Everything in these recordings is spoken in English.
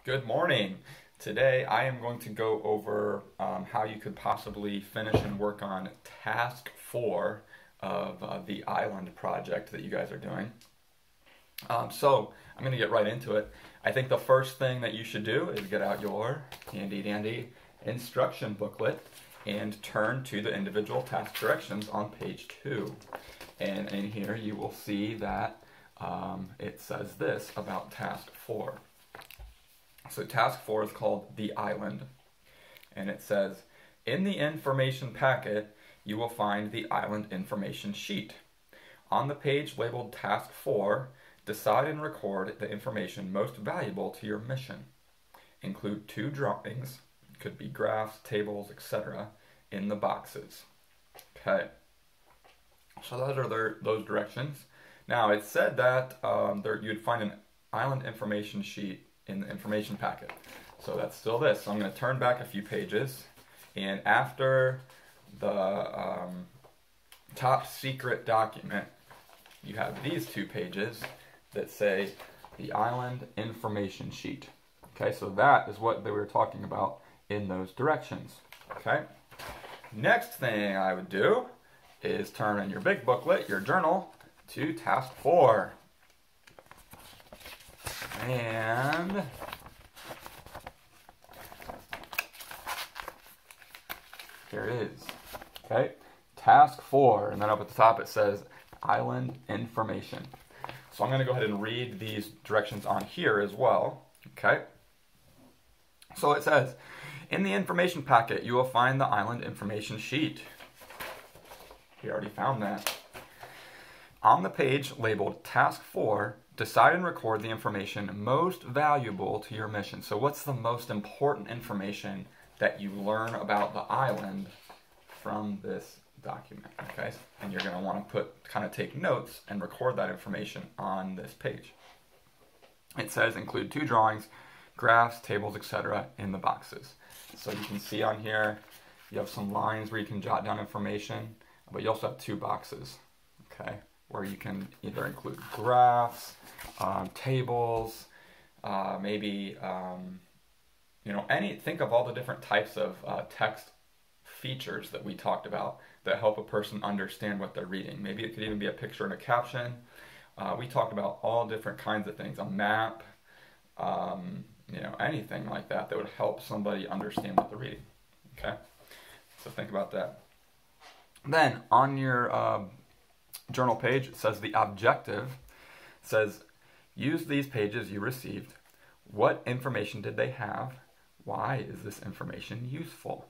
Good morning. Today I am going to go over how you could possibly finish and work on task 4 of the island project that you guys are doing. So I'm going to get right into it. I think the first thing that you should do is get out your handy dandy instruction booklet and turn to the individual task directions on page 2. And in here you will see that it says this about task 4. So task 4 is called the island, and it says, in the information packet, you will find the island information sheet. On the page labeled task 4, decide and record the information most valuable to your mission. Include 2 drawings, could be graphs, tables, etc., in the boxes. Okay, so those are those directions. Now it said that you'd find an island information sheet in the information packet. So that's still this. So I'm going to turn back a few pages, and after the top secret document, you have these 2 pages that say the island information sheet. Okay, so that is what they were talking about in those directions. Okay, next thing I would do is turn in your big booklet, your journal, to task 4. And here it is. Okay, task 4, and then up at the top it says island information. So I'm going to go ahead and read these directions on here as well. Okay, so it says, in the information packet you will find the island information sheet. We already found that. On the page labeled task 4, decide and record the information most valuable to your mission. So what's the most important information that you learn about the island from this document? Okay, and you're going to want to take notes and record that information on this page. It says include 2 drawings, graphs, tables, etc. in the boxes. So you can see on here you have some lines where you can jot down information, but you also have 2 boxes. Okay, where you can either include graphs, tables, maybe, think of all the different types of text features that we talked about that help a person understand what they're reading. Maybe it could even be a picture and a caption. We talked about all different kinds of things, a map, anything like that that would help somebody understand what they're reading. Okay, so think about that. Then on your journal page, it says the objective. It says, use these pages you received. What information did they have? Why is this information useful?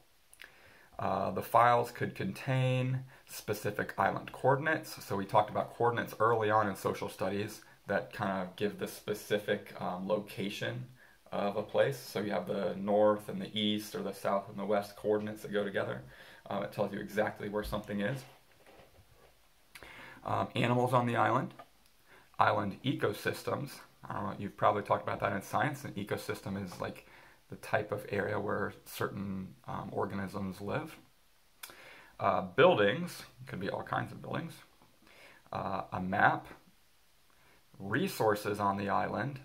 The files could contain specific island coordinates. So we talked about coordinates early on in social studies that kind of give the specific location of a place. So you have the north and the east, or the south and the west coordinates that go together. It tells you exactly where something is. Animals on the island, island ecosystems. I don't know, you've probably talked about that in science. An ecosystem is like the type of area where certain organisms live. Buildings, could be all kinds of buildings. A map, resources on the island,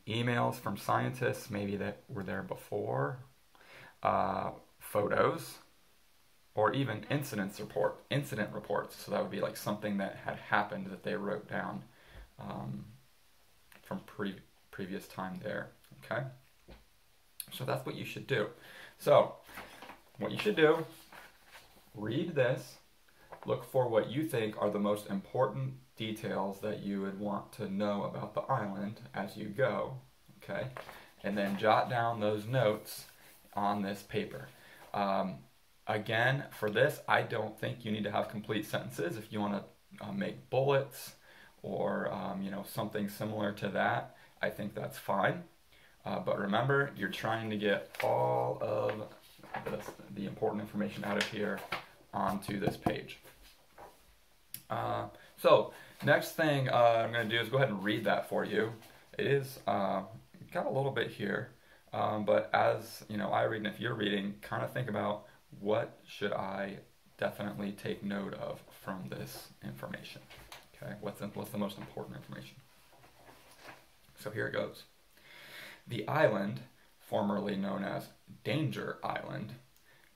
emails from scientists maybe that were there before, photos, or even incident reports. So that would be like something that had happened that they wrote down from previous time there. Okay, so that's what you should do. So what you should do, read this, look for what you think are the most important details that you would want to know about the island as you go. Okay, and then jot down those notes on this paper. Again, for this, I don't think you need to have complete sentences. If you want to make bullets or something similar to that, I think that's fine. But remember, you're trying to get all of the important information out of here onto this page. So next thing I'm going to do is go ahead and read that for you. It is got a little bit here, but as I read, and if you're reading, kind of think about, what should I definitely take note of from this information? Okay, what's the most important information? So here it goes. The island, formerly known as Danger Island,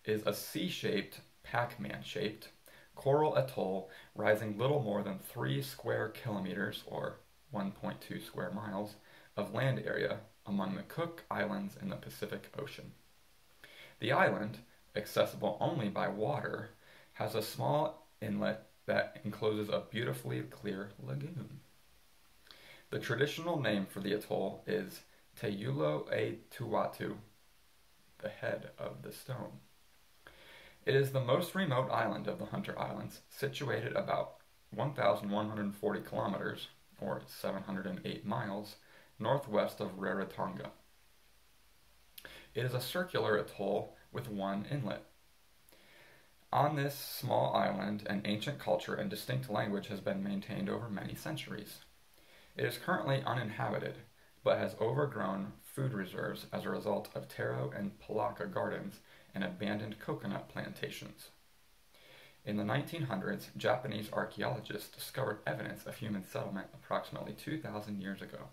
is a C-shaped, Pac-Man shaped, coral atoll rising little more than 3 square kilometers, or 1.2 square miles, of land area among the Cook Islands in the Pacific Ocean. The island, accessible only by water, has a small inlet that encloses a beautifully clear lagoon. The traditional name for the atoll is Teulo e Tuatu, the head of the stone. It is the most remote island of the Hunter Islands, situated about 1,140 kilometers, or 708 miles, northwest of Rarotonga. It is a circular atoll with one inlet. On this small island, an ancient culture and distinct language has been maintained over many centuries. It is currently uninhabited, but has overgrown food reserves as a result of taro and palaka gardens and abandoned coconut plantations. In the 1900s, Japanese archaeologists discovered evidence of human settlement approximately 2,000 years ago.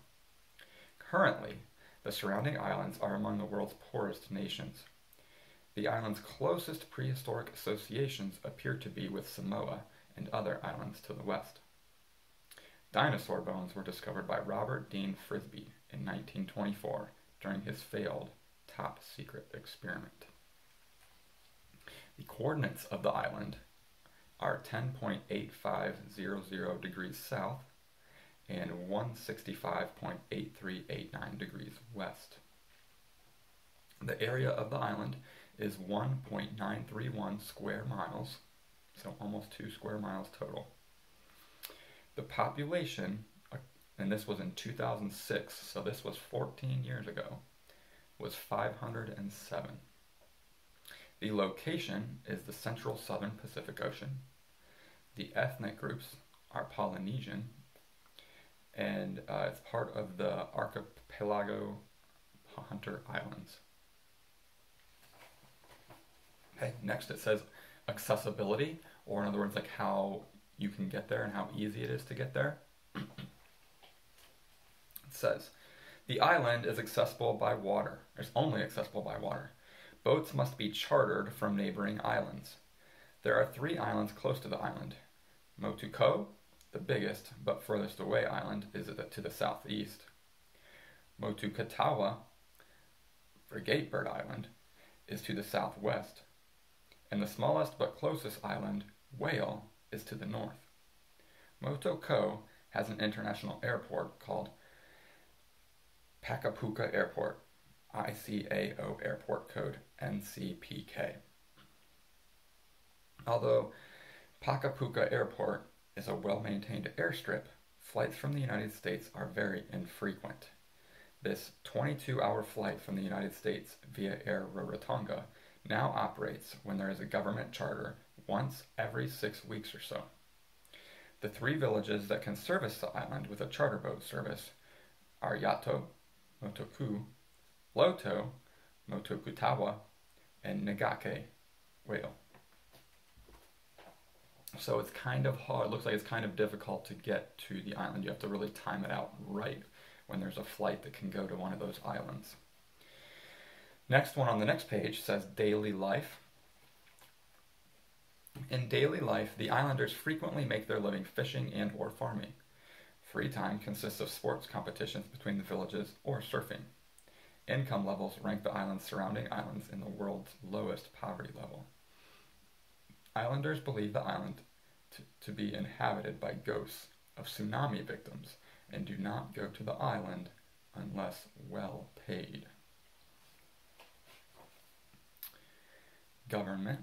Currently, the surrounding islands are among the world's poorest nations. The island's closest prehistoric associations appear to be with Samoa and other islands to the west. Dinosaur bones were discovered by Robert Dean Frisbie in 1924 during his failed top-secret experiment. The coordinates of the island are 10.8500 degrees south and 165.8389 degrees west. The area of the island is 1.931 square miles, so almost 2 square miles total. The population, and this was in 2006, so this was 14 years ago, was 507. The location is the central southern Pacific Ocean. The ethnic groups are Polynesian, and it's part of the archipelago Hunter Islands. Okay, next it says accessibility, or in other words, like how you can get there and how easy it is to get there. It says, the island is accessible by water. It's only accessible by water. Boats must be chartered from neighboring islands. There are 3 islands close to the island. Motuko, the biggest but furthest away island, is to the southeast. Motukatawa, Frigate Bird Island, is to the southwest. And the smallest but closest island, Whale, is to the north. Motoko has an international airport called Pakapuka Airport, ICAO airport code NCPK. Although Pakapuka Airport is a well-maintained airstrip, flights from the United States are very infrequent. This 22-hour flight from the United States via Air Rarotonga now operates when there is a government charter once every 6 weeks or so. The 3 villages that can service the island with a charter boat service are Yato, Motoku, Loto, Motokutawa, and Nagake, Whale. So it's kind of hard, it looks like it's kind of difficult to get to the island. You have to really time it out right when there's a flight that can go to one of those islands. Next one on the next page says daily life. In daily life, the islanders frequently make their living fishing and or farming. Free time consists of sports competitions between the villages or surfing. Income levels rank the island's surrounding islands in the world's lowest poverty level. Islanders believe the island to be inhabited by ghosts of tsunami victims and do not go to the island unless well paid. Government.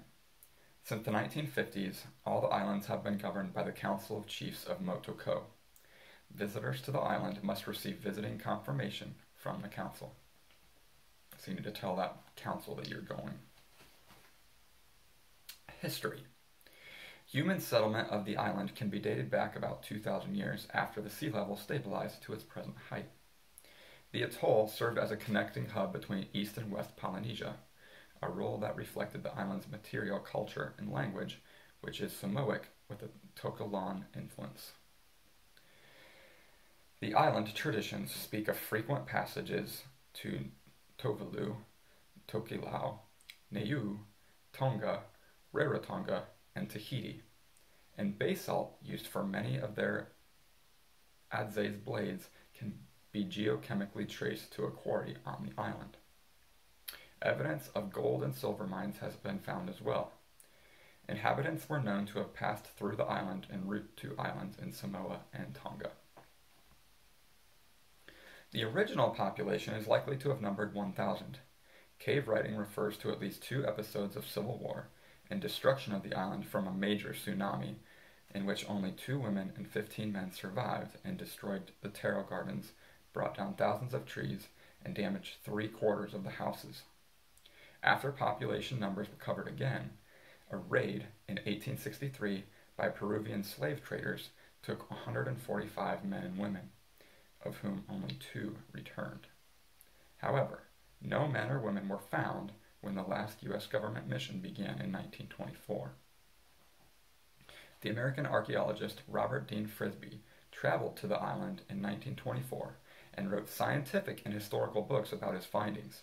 Since the 1950s, all the islands have been governed by the Council of Chiefs of Motoko. Visitors to the island must receive visiting confirmation from the council. So you need to tell that council that you're going. History. Human settlement of the island can be dated back about 2,000 years after the sea level stabilized to its present height. The atoll served as a connecting hub between East and West Polynesia, a role that reflected the island's material culture and language, which is Samoic with a Tokelauan influence. The island traditions speak of frequent passages to Tuvalu, Tokelau, Niue, Tonga, Rarotonga, and Tahiti, and basalt used for many of their adzes blades can be geochemically traced to a quarry on the island. Evidence of gold and silver mines has been found as well. Inhabitants were known to have passed through the island en route to islands in Samoa and Tonga. The original population is likely to have numbered 1,000. Cave writing refers to at least 2 episodes of civil war and destruction of the island from a major tsunami, in which only 2 women and 15 men survived and destroyed the taro gardens, brought down thousands of trees, and damaged 3/4 of the houses. After population numbers recovered again, a raid in 1863 by Peruvian slave traders took 145 men and women, of whom only 2 returned. However, no men or women were found when the last U.S. government mission began in 1924. The American archaeologist Robert Dean Frisbie traveled to the island in 1924 and wrote scientific and historical books about his findings.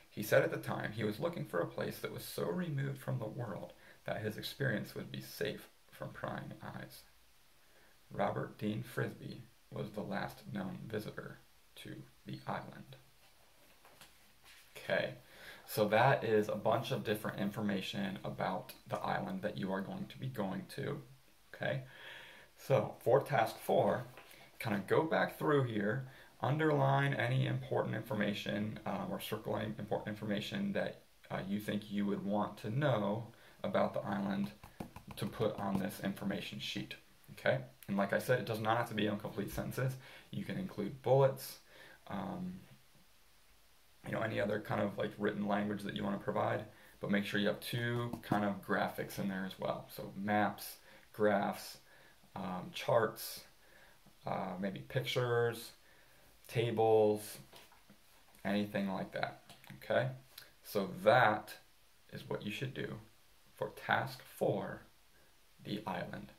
He said at the time he was looking for a place that was so removed from the world that his experience would be safe from prying eyes. Robert Dean Frisbie was the last known visitor to the island. Okay, so that is a bunch of different information about the island that you are going to be going to. Okay, so for task 4, kind of go back through here, underline any important information or circle any important information that you think you would want to know about the island to put on this information sheet. Okay, and like I said, it does not have to be in complete sentences. You can include bullets, any other kind of like written language that you want to provide, but make sure you have 2 kind of graphics in there as well. So maps, graphs, charts, maybe pictures, tables, anything like that. Okay, so that is what you should do for task 4, the island.